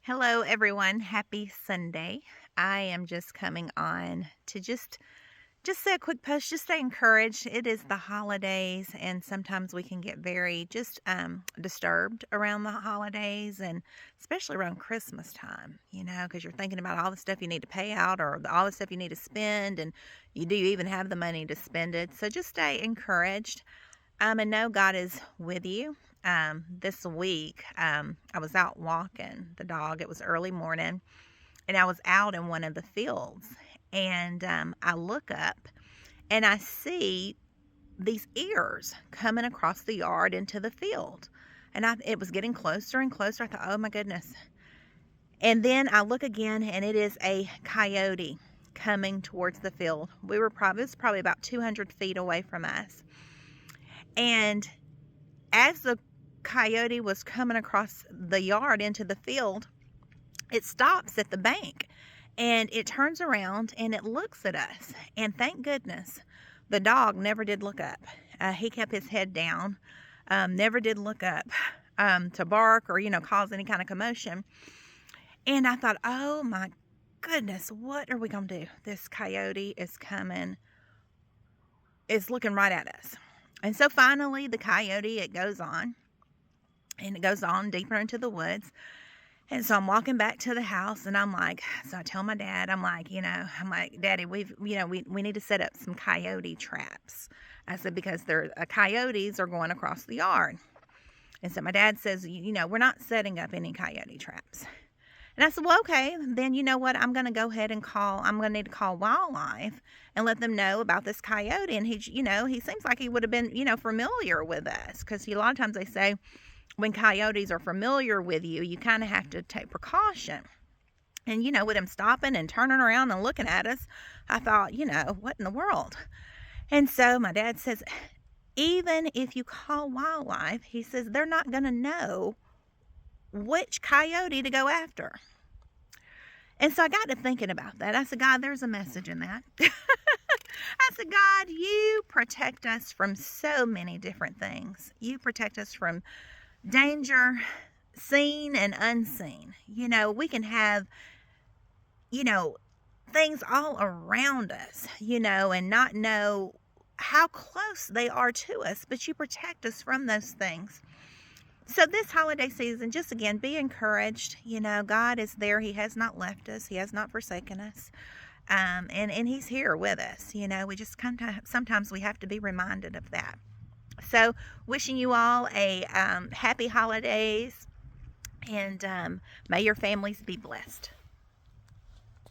Hello, everyone. Happy Sunday. I am just coming on to just say a quick post. Just stay encouraged. It is the holidays, and sometimes we can get very just disturbed around the holidays, and especially around Christmas time. Because you're thinking about all the stuff you need to pay out, or all the stuff you need to spend, and you do even have the money to spend it. So just stay encouraged. And know God is with you. This week, I was out walking the dog. It was early morning, and I was out in one of the fields. And I look up and I see these ears coming across the yard into the field. And it was getting closer and closer. I thought, oh my goodness. And then I look again, and it is a coyote coming towards the field. It was probably about 200 feet away from us. And as the coyote was coming across the yard into the field, it stops at the bank and it turns around and it looks at us. And thank goodness the dog never did look up. He kept his head down, never did look up to bark or, cause any kind of commotion. And I thought, oh my goodness, what are we going to do? This coyote is looking right at us. And so finally the coyote, it goes on deeper into the woods. And so I'm walking back to the house, and so I tell my dad, Daddy, we need to set up some coyote traps. I said, because coyotes are going across the yard. And so my dad says, we're not setting up any coyote traps. And I said, well, okay, then you know what? I'm going to go ahead and I'm going to need to call wildlife and let them know about this coyote. And he seems like he would have been, familiar with us, because a lot of times they say when coyotes are familiar with you, you kind of have to take precaution. And, with him stopping and turning around and looking at us, I thought, what in the world? And so my dad says, even if you call wildlife, he says, they're not going to know which coyote to go after. And so I got to thinking about that. I said, God, there's a message in that. I said, God, you protect us from so many different things. You protect us from danger, seen and unseen. We can have, things all around us, and not know how close they are to us, but you protect us from those things. So this holiday season, just again, be encouraged. God is there. He has not left us. He has not forsaken us. And he's here with us. We just sometimes we have to be reminded of that. So wishing you all a happy holidays, and may your families be blessed.